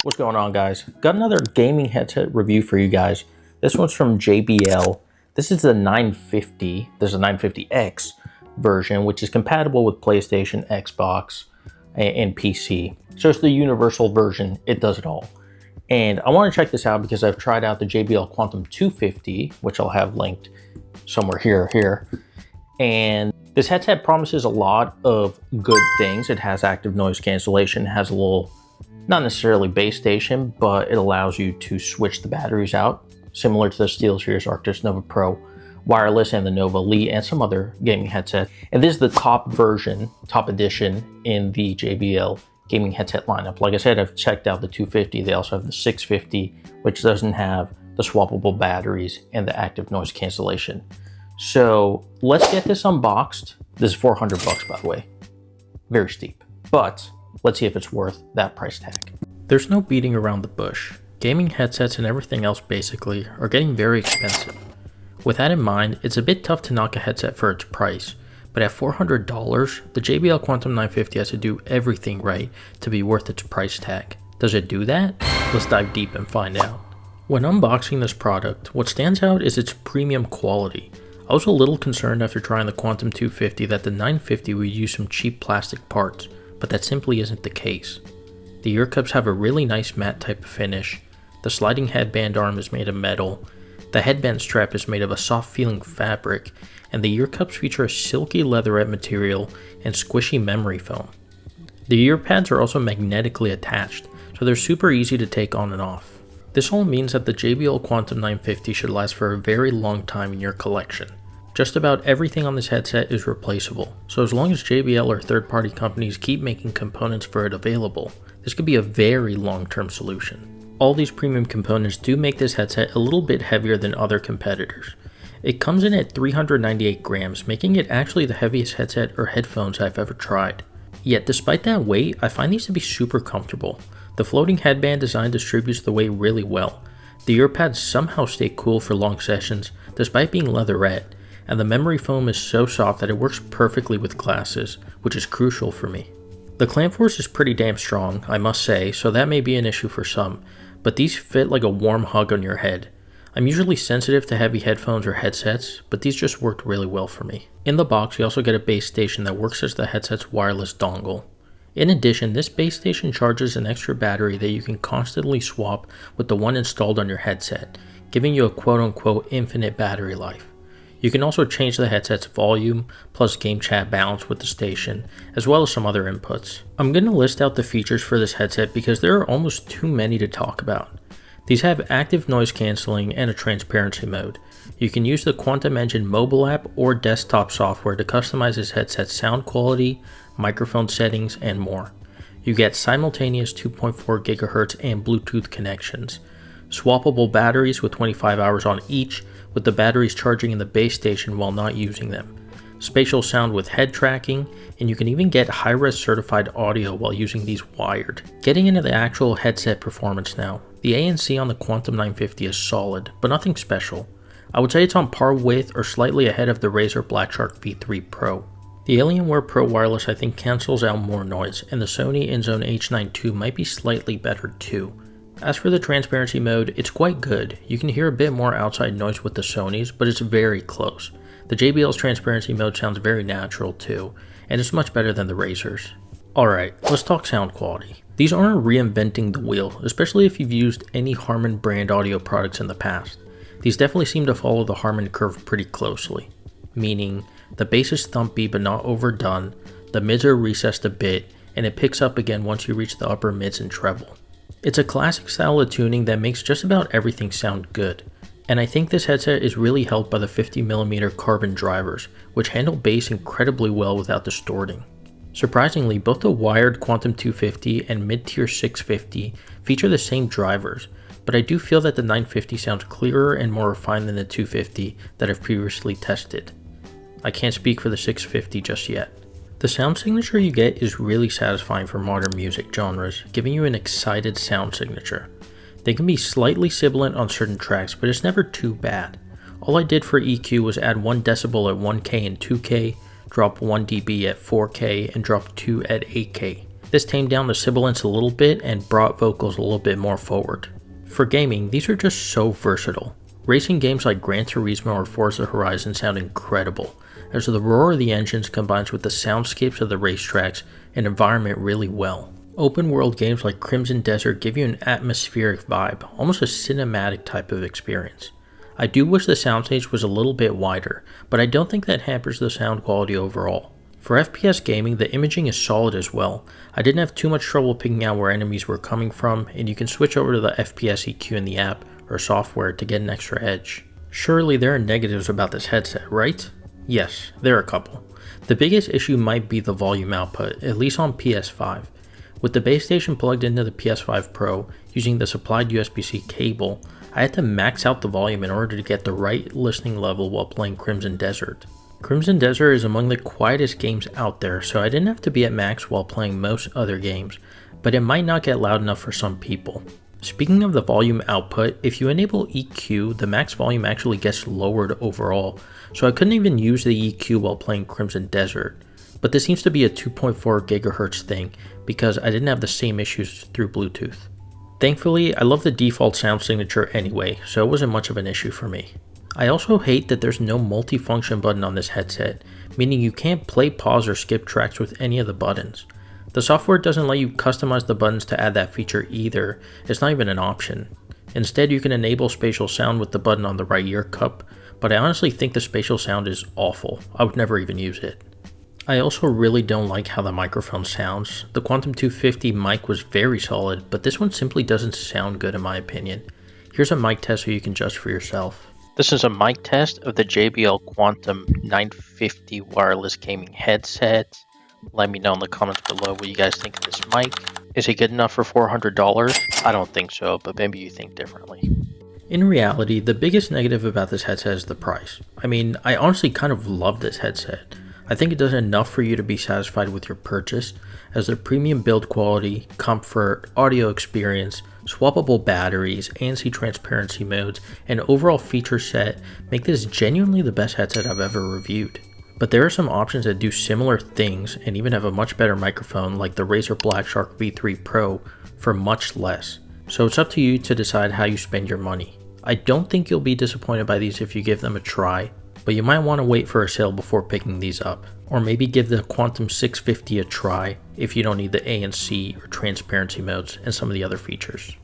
What's going on, guys? Got another gaming headset review for you guys. This one's from JBL. This is the 950. There's a 950X version, which is compatible with PlayStation, Xbox, and PC. So it's the universal version. It does it all. And I want to check this out because I've tried out the JBL Quantum 250, which I'll have linked somewhere here. And this headset promises a lot of good things. It has active noise cancellation, has a little, not necessarily base station, but it allows you to switch the batteries out, similar to the SteelSeries Arctis Nova Pro wireless and the Nova Elite and some other gaming headsets. And this is the top version, top edition in the JBL gaming headset lineup. Like I said, I've checked out the 250. They also have the 650, which doesn't have the swappable batteries and the active noise cancellation. So let's get this unboxed. This is $400 by the way. Very steep, but let's see if it's worth that price tag. There's no beating around the bush. Gaming headsets and everything else basically are getting very expensive. With that in mind, it's a bit tough to knock a headset for its price, but at $400, the JBL Quantum 950 has to do everything right to be worth its price tag. Does it do that? Let's dive deep and find out. When unboxing this product, what stands out is its premium quality. I was a little concerned after trying the Quantum 250 that the 950 would use some cheap plastic parts, but that simply isn't the case. The ear cups have a really nice matte type of finish, the sliding headband arm is made of metal, the headband strap is made of a soft feeling fabric, and the ear cups feature a silky leatherette material and squishy memory foam. The ear pads are also magnetically attached, so they're super easy to take on and off. This all means that the JBL Quantum 950 should last for a very long time in your collection. Just about everything on this headset is replaceable, so as long as JBL or third-party companies keep making components for it available, this could be a very long-term solution. All these premium components do make this headset a little bit heavier than other competitors. It comes in at 398 grams, making it actually the heaviest headset or headphones I've ever tried. Yet despite that weight, I find these to be super comfortable. The floating headband design distributes the weight really well. The ear pads somehow stay cool for long sessions, despite being leatherette, and the memory foam is so soft that it works perfectly with glasses, which is crucial for me. The clamp force is pretty damn strong, I must say, so that may be an issue for some, but these fit like a warm hug on your head. I'm usually sensitive to heavy headphones or headsets, but these just worked really well for me. In the box, you also get a base station that works as the headset's wireless dongle. In addition, this base station charges an extra battery that you can constantly swap with the one installed on your headset, giving you a quote-unquote infinite battery life. You can also change the headset's volume, plus game chat balance with the station, as well as some other inputs. I'm going to list out the features for this headset because there are almost too many to talk about. These have active noise cancelling and a transparency mode. You can use the Quantum Engine mobile app or desktop software to customize this headset's sound quality, microphone settings, and more. You get simultaneous 2.4 GHz and Bluetooth connections, swappable batteries with 25 hours on each, with the batteries charging in the base station while not using them, spatial sound with head tracking, and you can even get high-res certified audio while using these wired. Getting into the actual headset performance now, the ANC on the Quantum 950 is solid, but nothing special. I would say it's on par with or slightly ahead of the Razer Blackshark V3 Pro. The Alienware Pro Wireless I think cancels out more noise, and the Sony InZone H9 II might be slightly better too. As for the transparency mode, it's quite good. You can hear a bit more outside noise with the Sony's, but it's very close. The JBL's transparency mode sounds very natural too, and it's much better than the Razer's. Alright, let's talk sound quality. These aren't reinventing the wheel, especially if you've used any Harman brand audio products in the past. These definitely seem to follow the Harman curve pretty closely, meaning the bass is thumpy but not overdone, the mids are recessed a bit, and it picks up again once you reach the upper mids and treble. It's a classic style of tuning that makes just about everything sound good, and I think this headset is really helped by the 50mm carbon drivers, which handle bass incredibly well without distorting. Surprisingly, both the wired Quantum 250 and mid-tier 650 feature the same drivers, but I do feel that the 950 sounds clearer and more refined than the 250 that I've previously tested. I can't speak for the 650 just yet. The sound signature you get is really satisfying for modern music genres, giving you an excited sound signature. They can be slightly sibilant on certain tracks, but it's never too bad. All I did for EQ was add 1 decibel at 1K and 2K, drop 1 dB at 4K, and drop 2 at 8K. This tamed down the sibilance a little bit and brought vocals a little bit more forward. For gaming, these are just so versatile. Racing games like Gran Turismo or Forza Horizon sound incredible, as the roar of the engines combines with the soundscapes of the racetracks and environment really well. Open world games like Crimson Desert give you an atmospheric vibe, almost a cinematic type of experience. I do wish the soundstage was a little bit wider, but I don't think that hampers the sound quality overall. For FPS gaming, the imaging is solid as well. I didn't have too much trouble picking out where enemies were coming from, and you can switch over to the FPS EQ in the app or software to get an extra edge. Surely there are negatives about this headset, right? Yes, there are a couple. The biggest issue might be the volume output, at least on PS5. With the base station plugged into the PS5 Pro using the supplied USB-C cable, I had to max out the volume in order to get the right listening level while playing Crimson Desert. Crimson Desert is among the quietest games out there, so I didn't have to be at max while playing most other games, but it might not get loud enough for some people. Speaking of the volume output, if you enable EQ, the max volume actually gets lowered overall, so I couldn't even use the EQ while playing Crimson Desert. But this seems to be a 2.4 GHz thing because I didn't have the same issues through Bluetooth. Thankfully, I love the default sound signature anyway, so it wasn't much of an issue for me. I also hate that there's no multifunction button on this headset, meaning you can't play, pause, or skip tracks with any of the buttons. The software doesn't let you customize the buttons to add that feature either, it's not even an option. Instead, you can enable spatial sound with the button on the right ear cup, but I honestly think the spatial sound is awful. I would never even use it. I also really don't like how the microphone sounds. The Quantum 250 mic was very solid, but this one simply doesn't sound good in my opinion. Here's a mic test so you can judge for yourself. This is a mic test of the JBL Quantum 950 wireless gaming headset. Let me know in the comments below what you guys think of this mic. Is it good enough for $400? I don't think so, but maybe you think differently. In reality, the biggest negative about this headset is the price. I mean, I honestly kind of love this headset. I think it does enough for you to be satisfied with your purchase, as their premium build quality, comfort, audio experience, swappable batteries, ANC Transparency Modes, and overall feature set make this genuinely the best headset I've ever reviewed. But there are some options that do similar things and even have a much better microphone like the Razer Blackshark V3 Pro for much less. So it's up to you to decide how you spend your money. I don't think you'll be disappointed by these if you give them a try, but you might want to wait for a sale before picking these up. Or maybe give the Quantum 650 a try if you don't need the ANC or transparency modes and some of the other features.